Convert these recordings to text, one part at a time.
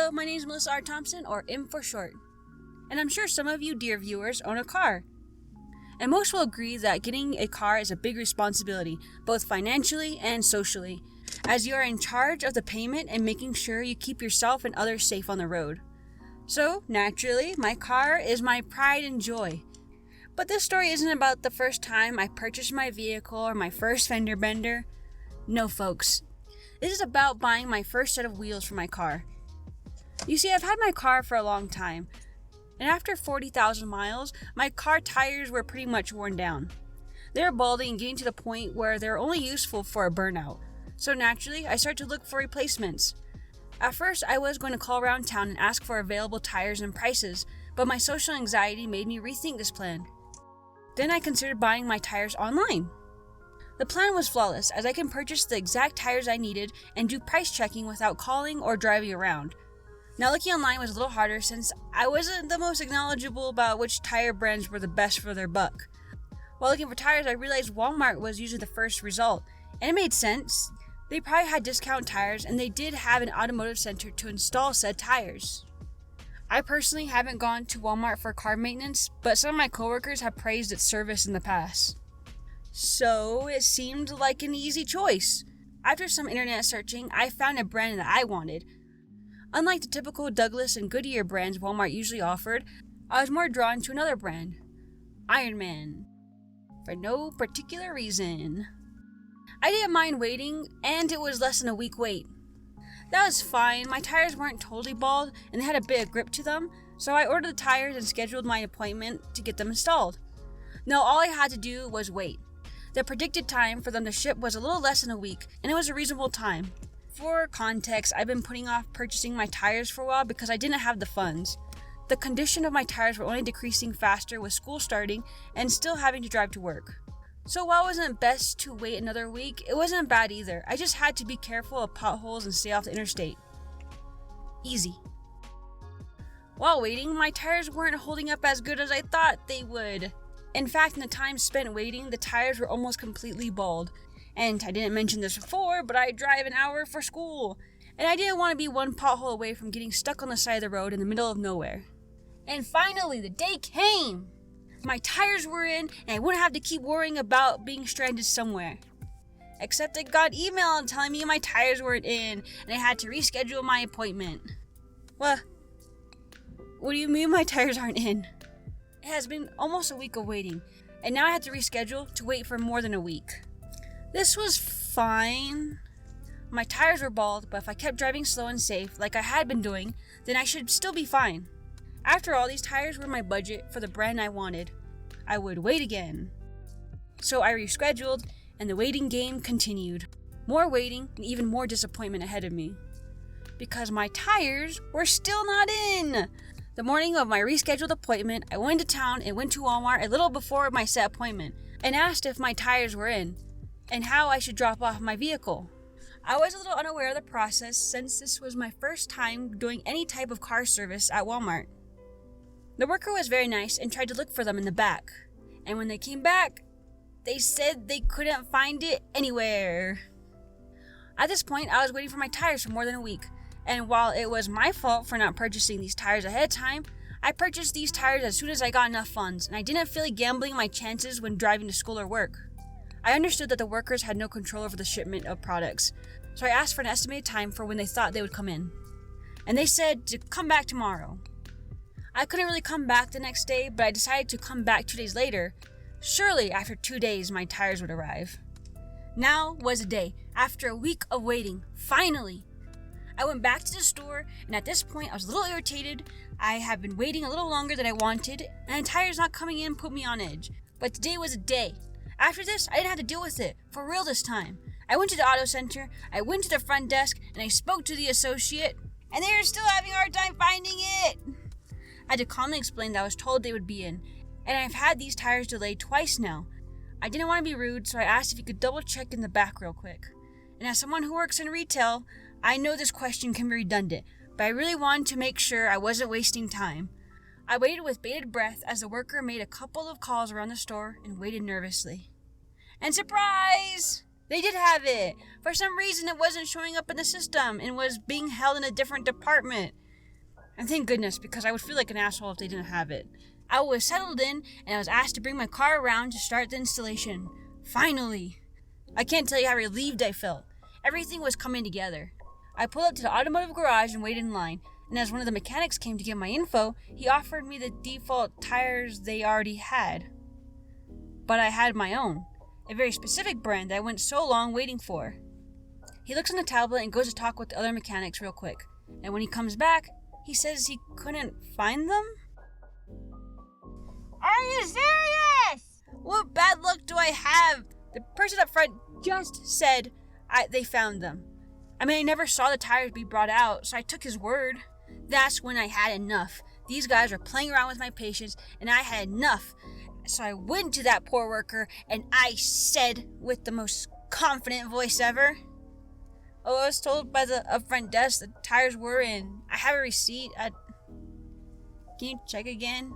Hello, my name is Melissa R. Thompson, or M for short. And I'm sure some of you, dear viewers, own a car. And most will agree that getting a car is a big responsibility, both financially and socially, as you are in charge of the payment and making sure you keep yourself and others safe on the road. So, naturally, my car is my pride and joy. But this story isn't about the first time I purchased my vehicle or my first fender bender. No, folks. This is about buying my first set of wheels for my car. You see, I've had my car for a long time, and after 40,000 miles, my car tires were pretty much worn down. They were balding and getting to the point where they're only useful for a burnout. So naturally, I started to look for replacements. At first, I was going to call around town and ask for available tires and prices, but my social anxiety made me rethink this plan. Then I considered buying my tires online. The plan was flawless, as I can purchase the exact tires I needed and do price checking without calling or driving around. Now, looking online was a little harder since I wasn't the most knowledgeable about which tire brands were the best for their buck. While looking for tires, I realized Walmart was usually the first result, and it made sense. They probably had discount tires, and they did have an automotive center to install said tires. I personally haven't gone to Walmart for car maintenance, but some of my coworkers have praised its service in the past. So it seemed like an easy choice. After some internet searching, I found a brand that I wanted. Unlike the typical Douglas and Goodyear brands Walmart usually offered, I was more drawn to another brand, Iron Man, for no particular reason. I didn't mind waiting, and it was less than a week wait. That was fine. My tires weren't totally bald, and they had a bit of grip to them, so I ordered the tires and scheduled my appointment to get them installed. Now all I had to do was wait. The predicted time for them to ship was a little less than a week, and it was a reasonable time. For context, I've been putting off purchasing my tires for a while because I didn't have the funds. The condition of my tires were only decreasing faster with school starting and still having to drive to work. So while it wasn't best to wait another week, it wasn't bad either. I just had to be careful of potholes and stay off the interstate. Easy. While waiting, my tires weren't holding up as good as I thought they would. In fact, in the time spent waiting, the tires were almost completely bald. And I didn't mention this before, but I drive an hour for school. And I didn't want to be one pothole away from getting stuck on the side of the road in the middle of nowhere. And finally, the day came! My tires were in, and I wouldn't have to keep worrying about being stranded somewhere. Except I got email telling me my tires weren't in, and I had to reschedule my appointment. What do you mean my tires aren't in? It has been almost a week of waiting, and now I have to reschedule to wait for more than a week. This was fine. My tires were bald, but if I kept driving slow and safe, like I had been doing, then I should still be fine. After all, these tires were my budget for the brand I wanted. I would wait again. So I rescheduled, and the waiting game continued. More waiting, and even more disappointment ahead of me. Because my tires were still not in! The morning of my rescheduled appointment, I went to town and went to Walmart a little before my set appointment, and asked if my tires were in, and how I should drop off my vehicle. I was a little unaware of the process since this was my first time doing any type of car service at Walmart. The worker was very nice and tried to look for them in the back, and when they came back, they said they couldn't find it anywhere. At this point, I was waiting for my tires for more than a week, and while it was my fault for not purchasing these tires ahead of time, I purchased these tires as soon as I got enough funds, and I didn't feel like gambling my chances when driving to school or work. I understood that the workers had no control over the shipment of products, so I asked for an estimated time for when they thought they would come in. And they said to come back tomorrow. I couldn't really come back the next day, but I decided to come back 2 days later. Surely after 2 days my tires would arrive. Now was the day. After a week of waiting, finally! I went back to the store, and at this point I was a little irritated. I had been waiting a little longer than I wanted, and the tires not coming in put me on edge. But today was a day. After this, I didn't have to deal with it, for real this time. I went to the auto center, I went to the front desk, and I spoke to the associate, and they were still having a hard time finding it. I had to calmly explain that I was told they would be in, and I've had these tires delayed twice now. I didn't want to be rude, so I asked if he could double check in the back real quick. And as someone who works in retail, I know this question can be redundant, but I really wanted to make sure I wasn't wasting time. I waited with bated breath as the worker made a couple of calls around the store and waited nervously. And surprise! They did have it! For some reason it wasn't showing up in the system and was being held in a different department. And thank goodness, because I would feel like an asshole if they didn't have it. I was settled in, and I was asked to bring my car around to start the installation. Finally! I can't tell you how relieved I felt. Everything was coming together. I pulled up to the automotive garage and waited in line, and as one of the mechanics came to get my info, he offered me the default tires they already had. But I had my own, a very specific brand that I went so long waiting for. He looks on the tablet and goes to talk with the other mechanics real quick, and when he comes back, he says he couldn't find them? Are you serious? What bad luck do I have? The person up front just said they found them. I mean, I never saw the tires be brought out, so I took his word. That's when I had enough. These guys were playing around with my patience, and I had enough. So I went to that poor worker, and I said, with the most confident voice ever, "Oh, I was told by the upfront desk the tires were in. I have a receipt. Can you check again?"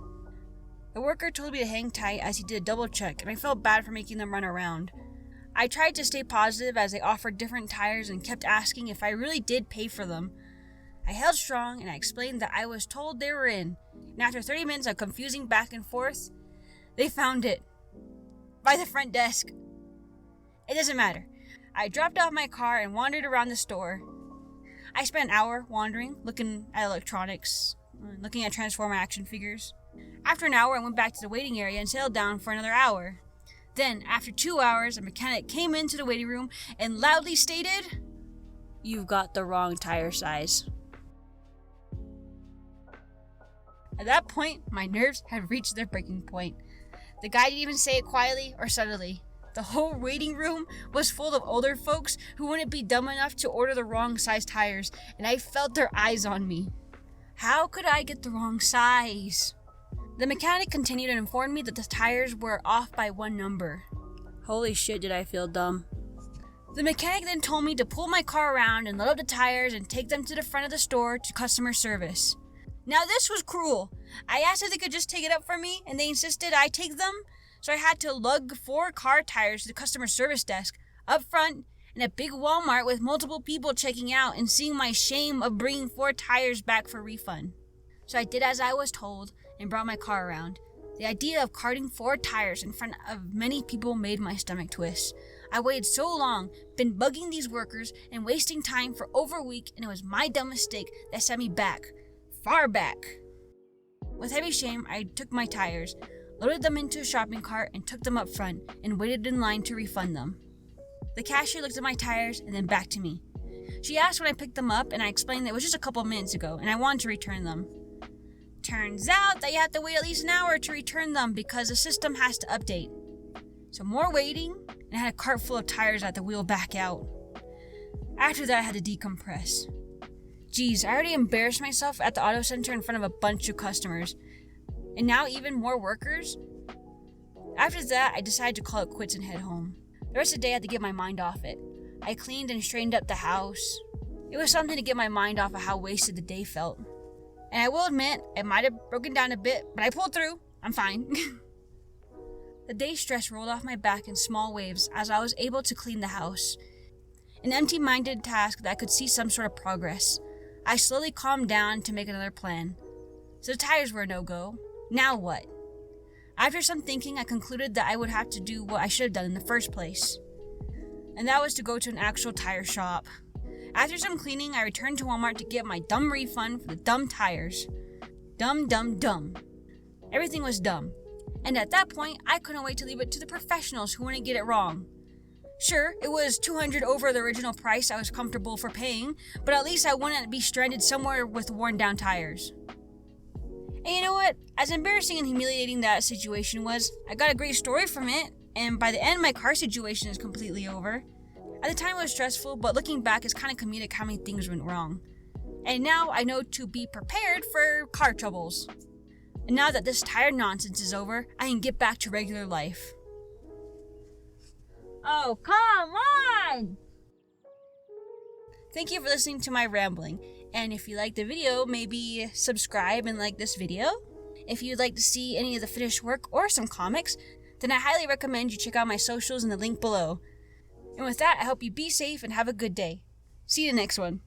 The worker told me to hang tight as he did a double check, and I felt bad for making them run around. I tried to stay positive as they offered different tires and kept asking if I really did pay for them. I held strong and I explained that I was told they were in, and after 30 minutes of confusing back and forth, they found it. By the front desk. It doesn't matter. I dropped off my car and wandered around the store. I spent an hour wandering, looking at electronics, looking at Transformer action figures. After an hour, I went back to the waiting area and settled down for another hour. Then, after 2 hours, a mechanic came into the waiting room and loudly stated, "You've got the wrong tire size." At that point, my nerves had reached their breaking point. The guy didn't even say it quietly or subtly. The whole waiting room was full of older folks who wouldn't be dumb enough to order the wrong size tires, and I felt their eyes on me. How could I get the wrong size? The mechanic continued and informed me that the tires were off by one number. Holy shit, did I feel dumb. The mechanic then told me to pull my car around and load up the tires and take them to the front of the store to customer service. Now this was cruel. I asked if they could just take it up for me, and they insisted I take them, so I had to lug 4 car tires to the customer service desk, up front, in a big Walmart with multiple people checking out and seeing my shame of bringing 4 tires back for refund. So I did as I was told and brought my car around. The idea of carting 4 tires in front of many people made my stomach twist. I waited so long, been bugging these workers and wasting time for over a week, and it was my dumb mistake that set me back. Far back. With heavy shame, I took my tires, loaded them into a shopping cart, and took them up front, and waited in line to refund them. The cashier looked at my tires and then back to me. She asked when I picked them up, and I explained that it was just a couple minutes ago, and I wanted to return them. Turns out that you have to wait at least an hour to return them because the system has to update. So more waiting, and I had a cart full of tires at the wheel back out. After that, I had to decompress. Geez, I already embarrassed myself at the auto center in front of a bunch of customers. And now even more workers? After that, I decided to call it quits and head home. The rest of the day I had to get my mind off it. I cleaned and straightened up the house. It was something to get my mind off of how wasted the day felt. And I will admit, it might have broken down a bit, but I pulled through. I'm fine. The day's stress rolled off my back in small waves as I was able to clean the house. An empty-minded task that I could see some sort of progress. I slowly calmed down to make another plan. So the tires were a no-go. Now what? After some thinking, I concluded that I would have to do what I should have done in the first place. And that was to go to an actual tire shop. After some cleaning, I returned to Walmart to get my dumb refund for the dumb tires. Dumb, dumb, dumb. Everything was dumb. And at that point, I couldn't wait to leave it to the professionals who wouldn't get it wrong. Sure, it was $200 over the original price I was comfortable for paying, but at least I wouldn't be stranded somewhere with worn down tires. And you know what? As embarrassing and humiliating that situation was, I got a great story from it, and by the end my car situation is completely over. At the time it was stressful, but looking back it's kind of comedic how many things went wrong. And now I know to be prepared for car troubles. And now that this tire nonsense is over, I can get back to regular life. Oh, come on! Thank you for listening to my rambling. And if you liked the video, maybe subscribe and like this video. If you'd like to see any of the finished work or some comics, then I highly recommend you check out my socials in the link below. And with that, I hope you be safe and have a good day. See you in the next one.